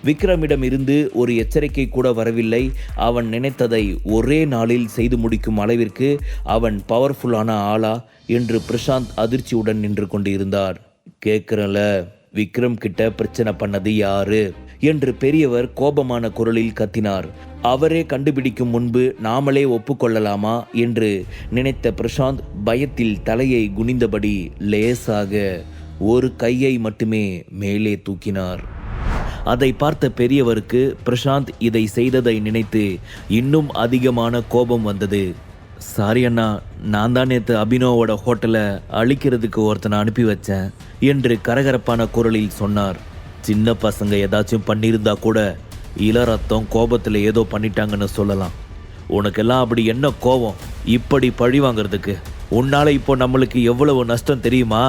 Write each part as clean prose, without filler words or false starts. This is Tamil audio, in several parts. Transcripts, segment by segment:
விக்ரமிடம் இருந்து ஒரு எச்சரிக்கை கூட வரவில்லை. அவன் நினைத்ததை ஒரே நாளில் செய்து முடிக்கும் அளவிற்கு அவன் பவர்ஃபுல்லான ஆளா என்று பிரசாந்த் அதிர்ச்சியுடன் நின்று கொண்டிருந்தார். கேட்கிறல, விக்ரம் கிட்ட பிரச்சனை பண்ணது யாரு என்று பெரியவர் கோபமான குரலில் கத்தினார். அவரே கண்டுபிடிக்கும் முன்பு நாமளே ஒப்புக்கொள்ளலாமா என்று நினைத்த பிரசாந்த் பயத்தில் தலையை குனிந்தபடி லேசாக ஒரு கையை மட்டுமே மேலே தூக்கினார். அதை பார்த்த பெரியவருக்கு பிரசாந்த் இதை செய்ததை நினைத்து இன்னும் அதிகமான கோபம் வந்தது. சாரி அண்ணா, நான் தான் நேற்று அபினவோட ஹோட்டலை அழிக்கிறதுக்கு ஒருத்தனை அனுப்பி வச்சேன் என்று கரகரப்பான குரலில் சொன்னார். சின்ன பசங்க ஏதாச்சும் பண்ணியிருந்தா கூட இளரத்தம் கோபத்தில் ஏதோ பண்ணிட்டாங்கன்னு சொல்லலாம். உனக்கெல்லாம் அப்படி என்ன கோபம் இப்படி பழி வாங்கிறதுக்கு? உன்னால இப்போ நம்மளுக்கு எவ்வளவு நஷ்டம் தெரியுமா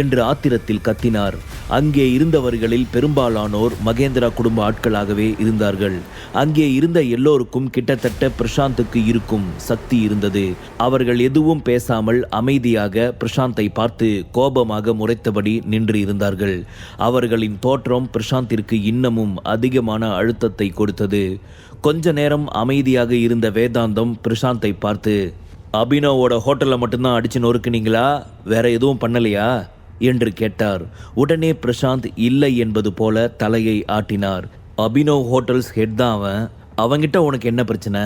என்று ஆத்திரத்தில் கத்தினார். அங்கே இருந்தவர்களில் பெரும்பாலானோர் மகேந்திரா குடும்ப ஆட்களாகவே இருந்தார்கள். அங்கே இருந்த எல்லோருக்கும் கிட்டத்தட்ட பிரசாந்துக்கு இருக்கும் சக்தி இருந்தது. அவர்கள் எதுவும் பேசாமல் அமைதியாக பிரசாந்தை பார்த்து கோபமாக முறைத்தபடி நின்று இருந்தார்கள். அவர்களின் தோற்றம் பிரசாந்திற்கு இன்னமும் அதிகமான அழுத்தத்தை கொடுத்தது. கொஞ்ச நேரம் அமைதியாக இருந்த வேதாந்தம் பிரசாந்தை பார்த்து, அபினவோட ஹோட்டலில் மட்டும்தான் அடிச்சு நொறுக்குனீங்களா, வேற எதுவும் பண்ணலையா என்று கேட்டார். உடனே பிரசாந்த் இல்லை என்பது போல தலையை ஆட்டினார். அபினவ் ஹோட்டல்ஸ் ஹெட் தான் அவன். அவங்கிட்ட உனக்கு என்ன பிரச்சனை?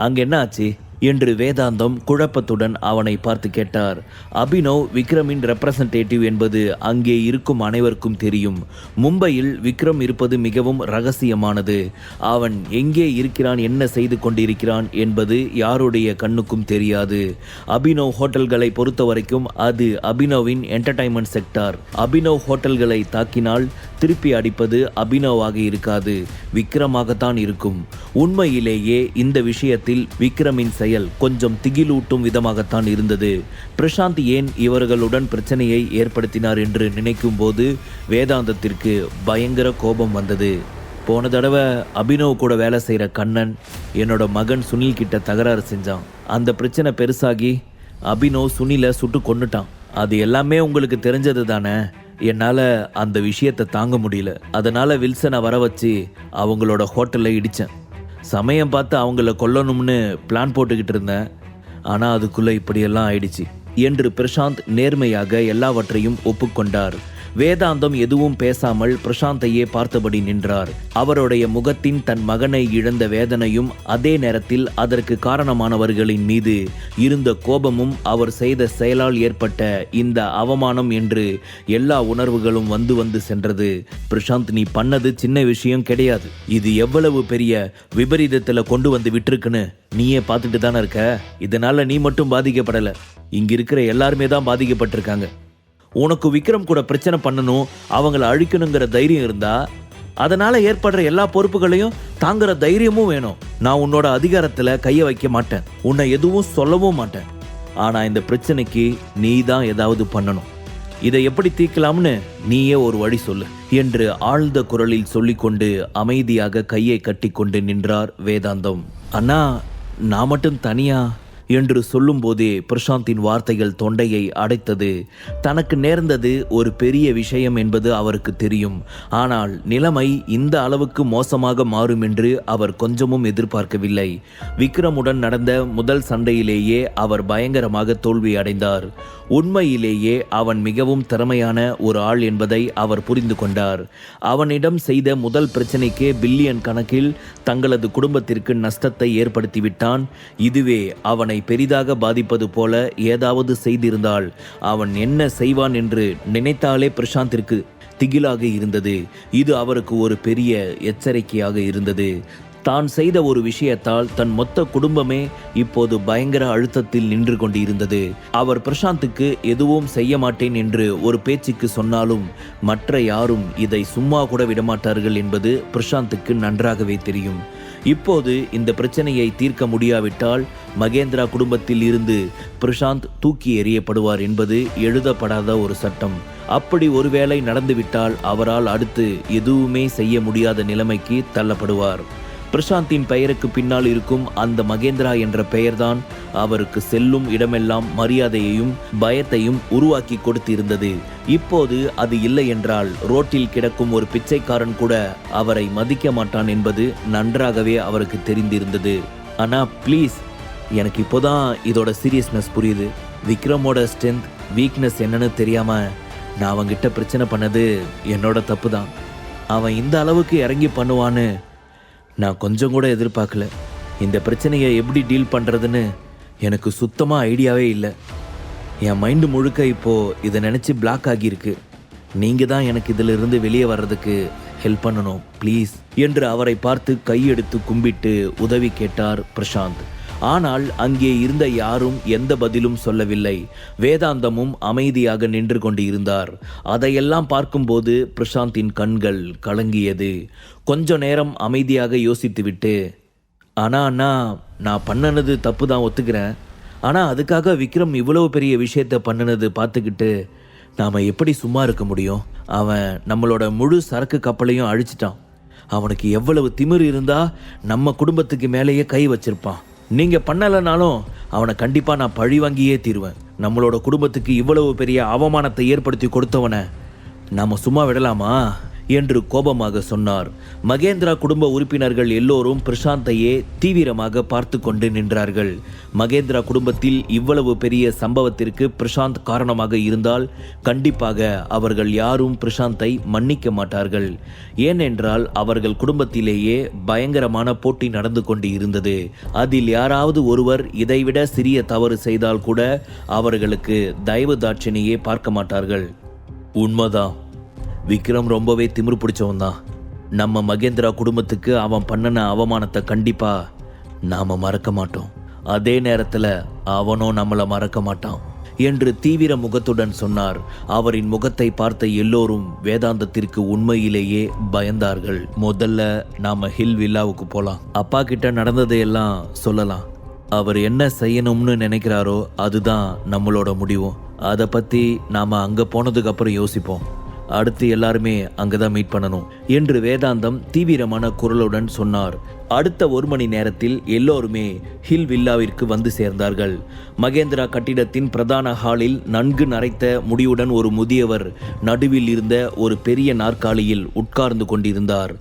அங்கே என்ன ஆச்சு என்று வேதாந்தம் குழப்பத்துடன் அவனை பார்த்து கேட்டார். அபினவ் விக்ரமின் ரெப்ரசன்டேட்டிவ் என்பது அங்கே இருக்கும் அனைவருக்கும் தெரியும். மும்பையில் விக்ரம் இருப்பது மிகவும் ரகசியமானது. அவன் எங்கே இருக்கிறான், என்ன செய்து கொண்டிருக்கிறான் என்பது யாருடைய கண்ணுக்கும் தெரியாது. அபினவ் ஹோட்டல்களை பொறுத்த வரைக்கும் அது அபினவின் என்டர்டைன்மெண்ட் செக்டார். அபினவ் ஹோட்டல்களை தாக்கினால் திருப்பி அடிப்பது அபினவாக இருக்காது, விக்ரமாகத்தான் இருக்கும். உண்மையிலேயே இந்த விஷயத்தில் விக்ரமின் செயல் கொஞ்சம் திகிலூட்டும் விதமாகத்தான் இருந்தது. பிரசாந்த் ஏன் இவர்களுடன் பிரச்சனையை ஏற்படுத்தினார் என்று நினைக்கும் போது வேதாந்தத்திற்கு பயங்கர கோபம் வந்தது. போன தடவை அபினவ் கூட வேலை செய்கிற கண்ணன் என்னோட மகன் சுனில் கிட்ட தகராறு செஞ்சான். அந்த பிரச்சனை பெருசாகி அபினவ் சுனிலை சுட்டு கொன்னுட்டான். அது எல்லாமே உங்களுக்கு தெரிஞ்சது தானே. என்னால் அந்த விஷயத்தை தாங்க முடியல. அதனால் வில்சனை வர வச்சு அவங்களோட ஹோட்டலை இடித்தேன். சமயம் பார்த்து அவங்கள கொல்லணும்னு பிளான் போட்டுக்கிட்டு இருந்தேன். ஆனால் அதுக்குள்ளே இப்படியெல்லாம் ஆயிடுச்சு என்று பிரசாந்த் நேர்மையாக எல்லாவற்றையும் ஒப்புக்கொண்டார். வேதாந்தம் எதுவும் பேசாமல் பிரசாந்தையே பார்த்தபடி நின்றார். அவருடைய முகத்தின் தன் மகனை இழந்த வேதனையும் அதே நேரத்தில் அதற்கு காரணமானவர்களின் மீது இருந்த கோபமும் அவர் செய்த செயலால் ஏற்பட்ட இந்த அவமானம் என்று எல்லா உணர்வுகளும் வந்து வந்து சென்றது. பிரசாந்த், நீ பண்ணது சின்ன விஷயம் கிடையாது. இது எவ்வளவு பெரிய விபரீதத்தில் கொண்டு வந்து விட்டுருக்குன்னு நீயே பார்த்துட்டு தானே இருக்க. இதனால நீ மட்டும் பாதிக்கப்படலை, இங்க இருக்கிற எல்லாருமே தான் பாதிக்கப்பட்டிருக்காங்க. உனக்கு விக்ரம் கூட பிரச்சனை பண்ணணும், அவங்கள அழிக்கணுங்கிற தைரியம் இருந்தா அதனால ஏற்படுற எல்லா பொறுப்புகளையும் தாங்குற தைரியமும் வேணும். நான் உன்னோட அதிகாரத்துல கைய வைக்க மாட்டேன், உன்னை எதுவும் சொல்லவும் மாட்டேன். ஆனா இந்த பிரச்சனைக்கு நீ தான் ஏதாவது பண்ணணும். இதை எப்படி தீர்க்கலாம்னு நீயே ஒரு வழி சொல்லு என்று ஆழ்ந்த குரலில் சொல்லிக்கொண்டு அமைதியாக கையை கட்டி கொண்டு நின்றார் வேதாந்தம். அண்ணா, நான் மட்டும் தனியா என்று சொல்லும் போதே பிரசாந்தின் வார்த்தைகள் தொண்டையை அடைத்தது. தனக்கு நேர்ந்தது ஒரு பெரிய விஷயம் என்பது அவருக்கு தெரியும். ஆனால் நிலைமை இந்த அளவுக்கு மோசமாக மாறும் என்று அவர் கொஞ்சமும் எதிர்பார்க்கவில்லை. விக்ரமுடன் நடந்த முதல் சண்டையிலேயே அவர் பயங்கரமாக தோல்வி அடைந்தார். உண்மையிலேயே அவன் மிகவும் திறமையான ஒரு ஆள் என்பதை அவர் புரிந்து கொண்டார். அவனிடம் செய்த முதல் பிரச்சனைக்கே பில்லியன் கணக்கில் தங்களது குடும்பத்திற்கு நஷ்டத்தை ஏற்படுத்திவிட்டான். இதுவே அவனை பெரிதாக பாதிப்பது போல ஏதாவது செய்திருந்தால் அவன் என்ன செய்வான் என்று நினைத்தாலே பிரசாந்திற்கு திகிலாக இருந்தது. இது அவருக்கு ஒரு பெரிய எச்சரிக்கையாக இருந்தது. தான் செய்த ஒரு விஷயத்தால் தன் மொத்த குடும்பமே இப்போது பயங்கர அழுத்தத்தில் நின்று கொண்டிருந்தது. அவர் பிரசாந்துக்கு எதுவும் செய்ய மாட்டேன் என்று ஒரு பேச்சுக்கு சொன்னாலும் மற்ற யாரும் இதை சும்மா கூட விடமாட்டார்கள் என்பது பிரசாந்துக்கு நன்றாகவே தெரியும். இப்போது இந்த பிரச்சனையை தீர்க்க முடியாவிட்டால் மகேந்திரா குடும்பத்தில் இருந்து பிரசாந்த் தூக்கி எறியப்படுவார் என்பது எழுதப்படாத ஒரு சட்டம். அப்படி ஒருவேளை நடந்துவிட்டால் அவரால் அடுத்து எதுவுமே செய்ய முடியாத நிலைமைக்கு தள்ளப்படுவார். பிரசாந்தின் பெயருக்கு பின்னால் இருக்கும் அந்த மகேந்திரா என்ற பெயர்தான் அவருக்கு செல்லும் இடமெல்லாம் மரியாதையையும் பயத்தையும் உருவாக்கி கொடுத்திருந்தது. இப்போது அது இல்லை என்றால் ரோட்டில் கிடக்கும் ஒரு பிச்சைக்காரன் கூட அவரை மதிக்க மாட்டான் என்பது நன்றாகவே அவருக்கு தெரிந்திருந்தது. ஆனா ப்ளீஸ், எனக்கு இப்போதான் இதோட சீரியஸ்னஸ் புரியுது. விக்ரமோட ஸ்ட்ரென்த் வீக்னஸ் என்னன்னு தெரியாம நான் அவங்கிட்ட பிரச்சனை பண்ணது என்னோட தப்பு தான். அவன் இந்த அளவுக்கு இறங்கி பண்ணுவான்னு நான் கொஞ்சம் கூட எதிர்பார்க்கல. இந்த பிரச்சனையை எப்படி டீல் பண்ணுறதுன்னு எனக்கு சுத்தமாக ஐடியாவே இல்லை. என் மைண்டு முழுக்க இப்போது இதை நினச்சி பிளாக் ஆகியிருக்கு. நீங்கள் தான் எனக்கு இதிலிருந்து வெளியே வர்றதுக்கு ஹெல்ப் பண்ணணும் ப்ளீஸ் என்று அவரை பார்த்து கையெடுத்து கும்பிட்டு உதவி கேட்டார் பிரசாந்த். ஆனால் அங்கே இருந்த யாரும் எந்த பதிலும் சொல்லவில்லை. வேதாந்தமும் அமைதியாக நின்று கொண்டு இருந்தார். அதையெல்லாம் பார்க்கும்போது பிரசாந்தின் கண்கள் கலங்கியது. கொஞ்ச நேரம் அமைதியாக யோசித்துவிட்டு, அண்ணா நான் பண்ணினது தப்பு தான் ஒத்துக்கிறேன். ஆனால் அதுக்காக விக்ரம் இவ்வளவு பெரிய விஷயத்தை பண்ணினது பார்த்துக்கிட்டு நாம் எப்படி சும்மா இருக்க முடியும்? அவன் நம்மளோட முழு சரக்கு கப்பலையும் அழிச்சிட்டான். அவனுக்கு எவ்வளவு திமிரு இருந்தால் நம்ம குடும்பத்துக்கு மேலேயே கை வச்சிருப்பான். நீங்கள் பண்ணலைனாலும் அவனை கண்டிப்பாக நான் பழி வாங்கியே தீருவேன். நம்மளோட குடும்பத்துக்கு இவ்வளவு பெரிய அவமானத்தை ஏற்படுத்தி கொடுத்தவனை நாம் சும்மா விடலாமா என்று கோபமாக சொன்னார். மகேந்திரா குடும்ப உறுப்பினர்கள் எல்லோரும் பிரசாந்தையே தீவிரமாக பார்த்து கொண்டு நின்றார்கள். மகேந்திரா குடும்பத்தில் இவ்வளவு பெரிய சம்பவத்திற்கு பிரசாந்த் காரணமாக இருந்தால் கண்டிப்பாக அவர்கள் யாரும் பிரசாந்தை மன்னிக்க மாட்டார்கள். ஏனென்றால் அவர்கள் குடும்பத்திலேயே பயங்கரமான போட்டி நடந்து கொண்டு இருந்தது. அதில் யாராவது ஒருவர் இதைவிட சிறிய தவறு செய்தால் கூட அவர்களுக்கு தயவு தாட்சணியே பார்க்க மாட்டார்கள். உண்மைதான், விக்ரம் ரொம்பவே திமிரு பிடிச்சவன் தான். நம்ம மகேந்திரா குடும்பத்துக்கு அவன் பண்ணின அவமானத்தை கண்டிப்பா நாம மறக்க மாட்டோம். அதே நேரத்தில் அவனும் நம்மளை மறக்க மாட்டான் என்று தீவிர முகத்துடன் சொன்னார். அவரின் முகத்தை பார்த்த எல்லோரும் வேதாந்தத்திற்கு உண்மையிலேயே பயந்தார்கள். முதல்ல நாம ஹில் வில்லாவுக்கு போலாம். அப்பா கிட்ட நடந்ததையெல்லாம் சொல்லலாம். அவர் என்ன செய்யணும்னு நினைக்கிறாரோ அதுதான் நம்மளோட முடிவும். அதை பற்றி நாம் அங்கே போனதுக்கு அப்புறம் யோசிப்போம். அடுத்து எல்லாருமே அங்கதான் மீட் பண்ணணும் என்று வேதாந்தம் தீவிரமான குரலுடன் சொன்னார். அடுத்த 1 மணி நேரத்தில் எல்லோருமே ஹில் வில்லாவிற்கு வந்து சேர்ந்தார்கள். மகேந்திரா கட்டிடத்தின் பிரதான ஹாலில் நன்கு நரைத்த முடியுடன் ஒரு முதியவர் நடுவில் இருந்த ஒரு பெரிய நாற்காலியில் உட்கார்ந்து கொண்டிருந்தார்.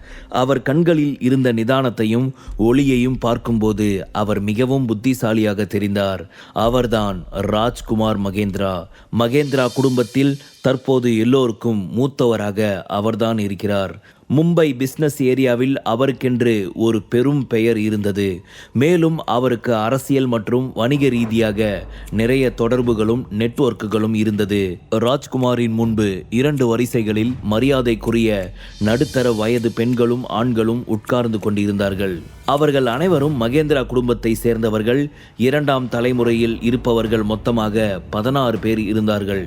அவர் கண்களில் இருந்த நிதானத்தையும் ஒளியையும் பார்க்கும்போது அவர் மிகவும் புத்திசாலியாக தெரிந்தார். அவர்தான் ராஜ்குமார் மகேந்திரா. மகேந்திரா குடும்பத்தில் தற்போது எல்லோருக்கும் மூத்தவராக அவர்தான் இருக்கிறார். மும்பை பிசினஸ் ஏரியாவில் அவருக்கென்று ஒரு பெரும் பெயர் இருந்தது. மேலும் அவருக்கு அரசியல் மற்றும் வணிக ரீதியாக நிறைய தொடர்புகளும் நெட்வொர்க்குகளும் இருந்தது. ராஜ்குமாரின் முன்பு 2 வரிசைகளில் மரியாதைக்குரிய நடுத்தர வயது பெண்களும் ஆண்களும் உட்கார்ந்து கொண்டிருந்தார்கள். அவர்கள் அனைவரும் மகேந்திரா குடும்பத்தை சேர்ந்தவர்கள். 2ஆம் தலைமுறையில் இருப்பவர்கள் மொத்தமாக 16 பேர் இருந்தார்கள்.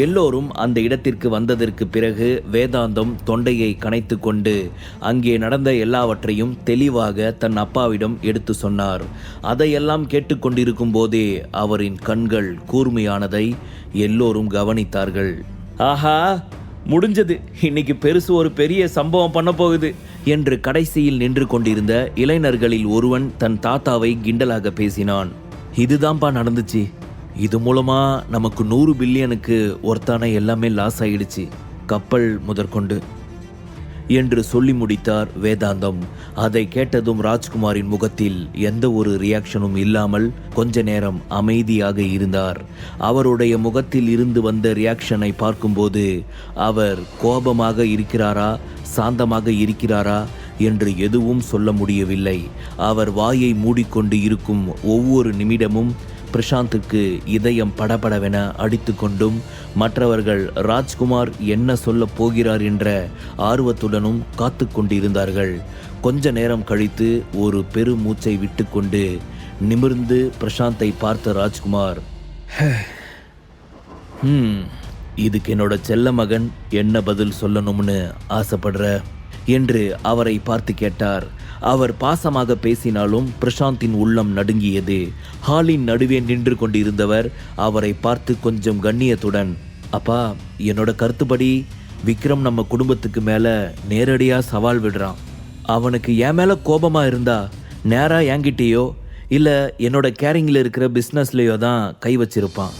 எல்லோரும் அந்த இடத்திற்கு வந்ததற்கு பிறகு வேதாந்தம் தொண்டையை கனைத்து கொண்டு அங்கே நடந்த எல்லாவற்றையும் தெளிவாக தன் அப்பாவிடம் எடுத்து சொன்னார். அதையெல்லாம் கேட்டுக்கொண்டிருக்கும் போதே அவரின் கண்கள் கூர்மையானதை எல்லோரும் கவனித்தார்கள். ஆஹா, முடிஞ்சது, இன்னைக்கு பெருசு ஒரு பெரிய சம்பவம் பண்ண போகுது என்று கடைசியில் நின்று கொண்டிருந்த இளைஞர்களில் ஒருவன் தன் தாத்தாவை கிண்டலாக பேசினான். இதுதான்ப்பா நடந்துச்சு. இது மூலமா நமக்கு 100 பில்லியனுக்கு ஒருத்தான எல்லாமே லாஸ் ஆயிடுச்சு, கப்பல் முதற்கொண்டு என்று சொல்லி முடித்தார் வேதாந்தம். அதை கேட்டதும் ராஜ்குமாரின் முகத்தில் எந்த ஒரு ரியாக்ஷனும் இல்லாமல் கொஞ்ச நேரம் அமைதியாக இருந்தார். அவருடைய முகத்தில் இருந்து வந்த ரியாக்ஷனை பார்க்கும்போது அவர் கோபமாக இருக்கிறாரா சாந்தமாக இருக்கிறாரா என்று எதுவும் சொல்ல முடியவில்லை. அவர் வாயை மூடிக்கொண்டு இருக்கும் ஒவ்வொரு நிமிடமும் பிரசாந்துக்கு இதயம் படபடவென அடித்து கொண்டும் மற்றவர்கள் ராஜ்குமார் என்ன சொல்ல போகிறார் என்ற ஆர்வத்துடனும் காத்து கொண்டிருந்தார்கள். கொஞ்ச நேரம் கழித்து ஒரு பெருமூச்சை விட்டுக்கொண்டு நிமிர்ந்து பிரசாந்தை பார்த்த ராஜ்குமார், இதுக்கு என்னோட செல்ல மகன் என்ன பதில் சொல்லணும்னு ஆசைப்படுற என்று அவரை பார்த்து கேட்டார். அவர் பாசமாக பேசினாலும் பிரசாந்தின் உள்ளம் நடுங்கியது. ஹாலின் நடுவே நின்று கொண்டிருந்தவர் அவரை பார்த்து கொஞ்சம் கண்ணியத்துடன், அப்பா, என்னோட கருத்துப்படி விக்ரம் நம்ம குடும்பத்துக்கு மேலே நேரடியாக சவால் விடுறான். அவனுக்கு என் மேலே கோபமாக இருந்தா நேராக என்கிட்டேயோ இல்லை என்னோட கேரிங்கில் இருக்கிற பிஸ்னஸ்லேயோ தான் கை வச்சிருப்பான்.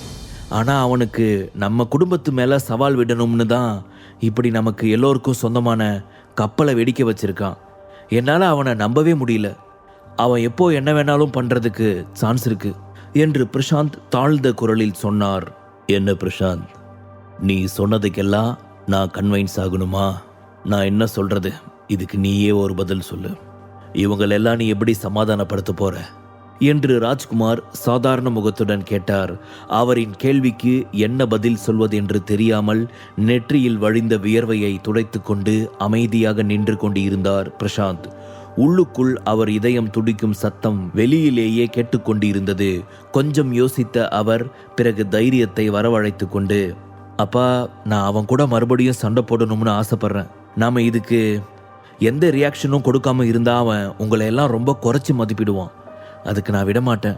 ஆனால் அவனுக்கு நம்ம குடும்பத்து மேலே சவால் விடணும்னு தான் இப்படி நமக்கு எல்லோருக்கும் சொந்தமான கப்பலை வெடிக்க வச்சிருக்கான். என்னால் அவனை நம்பவே முடியல. அவன் எப்போ என்ன வேணாலும் பண்ணுறதுக்கு சான்ஸ் இருக்கு என்று பிரசாந்த் தாழ்ந்த குரலில் சொன்னார். என்ன பிரசாந்த், நீ சொன்னதுக்கெல்லாம் நான் கன்வைன்ஸ் ஆகணுமா? நான் என்ன சொல்கிறது, இதுக்கு நீயே ஒரு பதில் சொல்லு. இவங்களெல்லாம் நீ எப்படி சமாதானப்படுத்த போற என்று ராஜ்குமார் சாதாரண முகத்துடன் கேட்டார். அவரின் கேள்விக்கு என்ன பதில் சொல்வது என்று தெரியாமல் நெற்றியில் வழிந்த வியர்வையை துடைத்து கொண்டு அமைதியாக நின்று கொண்டு இருந்தார் பிரசாந்த். உள்ளுக்குள் அவர் இதயம் துடிக்கும் சத்தம் வெளியிலேயே கேட்டுக்கொண்டிருந்தது. கொஞ்சம் யோசித்த அவர் பிறகு தைரியத்தை வரவழைத்து கொண்டு, அப்பா, நான் அவன் கூட மறுபடியும் சண்டை போடணும்னு ஆசைப்படுறேன். நாம இதுக்கு எந்த ரியாக்ஷனும் கொடுக்காம இருந்தா அவன் உங்களை எல்லாம் ரொம்ப குறைச்சி மதிப்பிடுவான். அதுக்கு நான் விட மாட்டேன்.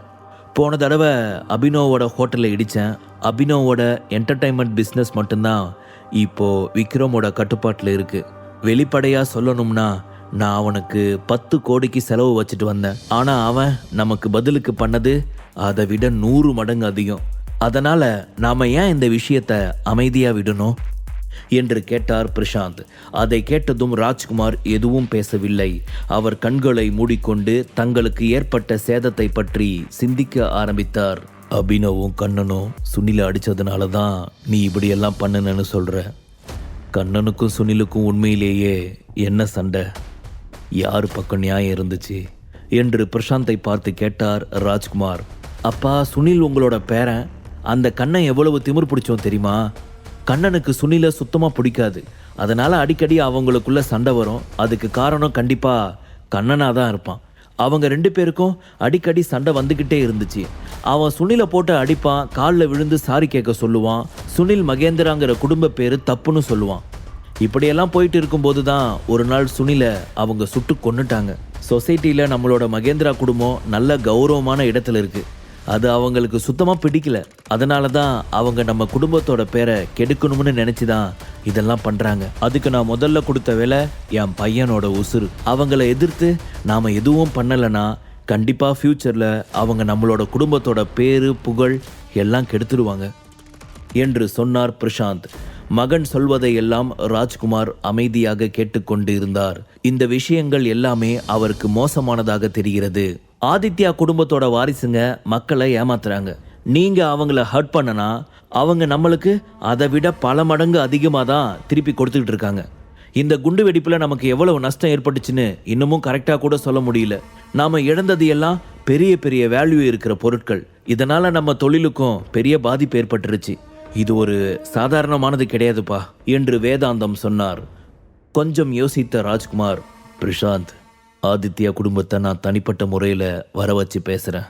போன தடவை அபினோவோட ஹோட்டலில் இடித்தேன். அபினோவோட என்டர்டைன்மெண்ட் பிஸ்னஸ் மட்டும்தான் இப்போது விக்ரமோட கட்டுப்பாட்டில் இருக்குது. வெளிப்படையாக சொல்லணும்னா நான் அவனுக்கு 10 கோடிக்கு செலவு வச்சுட்டு வந்தேன். ஆனால் அவன் நமக்கு பதிலுக்கு பண்ணது அதை விட 100 மடங்கு அதிகம். அதனால் நாம் ஏன் இந்த விஷயத்தை அமைதியாக விடணும் என்று கேட்டார் பிரசாந்த். அதை கேட்டதும் ராஜ்குமார் எதுவும் பேசவில்லை. அவர் கண்களை மூடிக்கொண்டு தங்களுக்கு ஏற்பட்ட சேதத்தை பற்றி சிந்திக்க ஆரம்பித்தார். அபினவும் கண்ணனும் சுனிலை அடித்ததுனால தான் நீ இப்படியெல்லாம் பண்ணுன்னு சொல்கிற. கண்ணனுக்கும் சுனிலுக்கும் உண்மையிலேயே என்ன சண்டை? யார் பக்கம் நியாயம் இருந்துச்சு என்று பிரசாந்தை பார்த்து கேட்டார் ராஜ்குமார். அப்பா, சுனில் உங்களோட பேரன். அந்த கண்ணன் எவ்வளவு திமிர் பிடிச்சோம் தெரியுமா? கண்ணனுக்கு சுனிலை சுத்தமாக பிடிக்காது. அதனால் அடிக்கடி அவங்களுக்குள்ள சண்டை வரும். அதுக்கு காரணம் கண்டிப்பாக கண்ணனாக தான் இருப்பான். அவங்க 2 பேருக்கும் அடிக்கடி சண்டை வந்துக்கிட்டே இருந்துச்சு. அவன் சுனிலை போட்டு அடிப்பான், காலில் விழுந்து சாரி கேட்க சொல்லுவான். சுனில் மகேந்திராங்கிற குடும்ப பேர் தப்புன்னு சொல்லுவான். இப்படியெல்லாம் போயிட்டு இருக்கும்போது தான் ஒரு நாள் சுனிலை அவங்க சுட்டு கொன்னுட்டாங்க. சொசைட்டியில் நம்மளோட மகேந்திரா குடும்பம் நல்ல கௌரவமான இடத்துல இருக்குது. அது அவங்களுக்கு சுத்தமாக பிடிக்கல. அதனால தான் அவங்க நம்ம குடும்பத்தோட பேரை கெடுக்கணும்னு நினச்சி தான் இதெல்லாம் பண்ணுறாங்க. அதுக்கு நான் முதல்ல கொடுத்த வேலை என் பையனோட உசுறு. அவங்கள எதிர்த்து நாம் எதுவும் பண்ணலைன்னா கண்டிப்பாக ஃப்யூச்சரில் அவங்க நம்மளோட குடும்பத்தோட பேரு புகழ் எல்லாம் கெடுத்துடுவாங்க என்று சொன்னார் பிரசாந்த். மகன் சொல்வதையெல்லாம் ராஜ்குமார் அமைதியாக கேட்டுக்கொண்டு இருந்தார். இந்த விஷயங்கள் எல்லாமே அவருக்கு மோசமானதாக தெரிகிறது. ஆதித்யா குடும்பத்தோட வாரிசுங்க மக்களை ஏமாத்துறாங்க. நீங்க அவங்கள ஹர்ட் பண்ணனா அவங்க நம்மளுக்கு அதை விட பல மடங்கு அதிகமாக தான் திருப்பி கொடுத்துக்கிட்டு இருக்காங்க. இந்த குண்டு வெடிப்புல நமக்கு எவ்வளவு நஷ்டம் ஏற்பட்டுச்சுன்னு இன்னமும் கரெக்டாக கூட சொல்ல முடியல. நாம இழந்தது எல்லாம் பெரிய பெரிய வேல்யூ இருக்கிற பொருட்கள். இதனால நம்ம தொழிலுக்கும் பெரிய பாதிப்பு ஏற்பட்டுருச்சு. இது ஒரு சாதாரணமானது கிடையாதுப்பா என்று வேதாந்தம் சொன்னார். கொஞ்சம் யோசித்த ராஜ்குமார், பிரசாந்த், ஆதித்யா குடும்பத்தை நான் தனிப்பட்ட முறையில் வர வச்சு பேசுகிறேன்.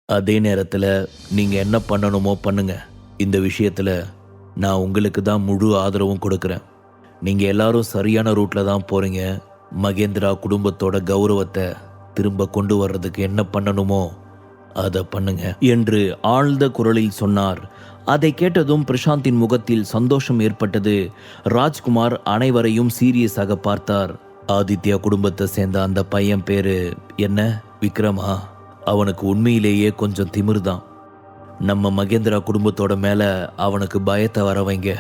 அதே நேரத்தில் நீங்கள் என்ன பண்ணணுமோ பண்ணுங்க. இந்த விஷயத்தில் நான் உங்களுக்கு தான் முழு ஆதரவும் கொடுக்குறேன். நீங்கள் எல்லாரும் சரியான ரூட்டில் தான் போகிறீங்க. மகேந்திரா குடும்பத்தோட கௌரவத்தை திரும்ப கொண்டு வர்றதுக்கு என்ன பண்ணணுமோ அதை பண்ணுங்க என்று ஆழ்ந்த குரலில் சொன்னார். அதை கேட்டதும் பிரசாந்தின் முகத்தில் சந்தோஷம் ஏற்பட்டது. ராஜ்குமார் அனைவரையும் சீரியஸாக பார்த்தார். ஆதித்யா குடும்பத்தை சேர்ந்த அந்த பையன் பேரு என்ன? விக்ரமா? அவனுக்கு உண்மையிலேயே கொஞ்சம் திமிர் தான். நம்ம மகேந்திரா குடும்பத்தோட மேலே அவனுக்கு பயத்தை வர வைங்க.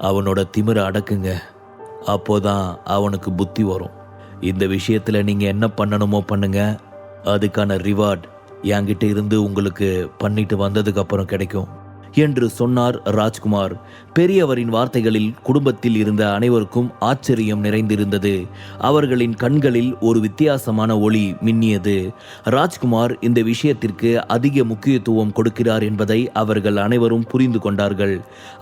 அவனோட திமிரை அடக்குங்க. அப்போதான் அவனுக்கு புத்தி வரும். இந்த விஷயத்தில் நீங்கள் என்ன பண்ணணுமோ பண்ணுங்க. அதுக்கான ரிவார்ட் என்கிட்ட இருந்து உங்களுக்கு பண்ணிட்டு வந்ததுக்கு அப்புறம் கிடைக்கும் என்று சொன்னார் ராஜ்குமார். பெரியவரின் வார்த்தைகளில் குடும்பத்தில் இருந்த அனைவருக்கும் ஆச்சரியம் நிறைந்திருந்தது. அவர்களின் கண்களில் ஒரு வித்தியாசமான ஒளி மின்னியது. ராஜ்குமார் இந்த விஷயத்திற்கு அதிக முக்கியத்துவம் கொடுக்கிறார் என்பதை அவர்கள் அனைவரும் புரிந்து கொண்டார்கள்.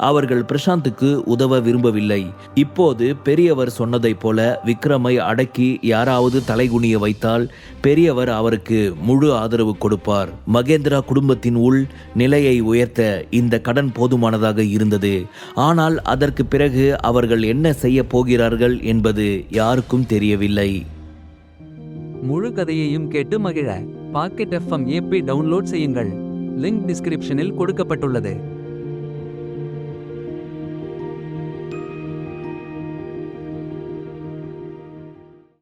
அவர்கள் பிரசாந்துக்கு உதவ விரும்பவில்லை. இப்போது பெரியவர் சொன்னதைப் போல விக்ரமை அடக்கி யாராவது தலைகுனிய வைத்தால் பெரியவர் அவருக்கு முழு ஆதரவு கொடுப்பார். மகேந்திரா குடும்பத்தின் உள் நிலையை உயர்த்த இந்த கடன் போதுமானதாக இருந்தது. ஆனால் அதற்கு பிறகு அவர்கள் என்ன செய்ய போகிறார்கள் என்பது யாருக்கும் தெரியவில்லை. முழு கதையையும் கேட்டு மகிழ பாக்கெட் FM ஆப்பை டவுன்லோட் செய்யுங்கள். லிங்க் டிஸ்கிரிப்ஷனில் கொடுக்கப்பட்டுள்ளது.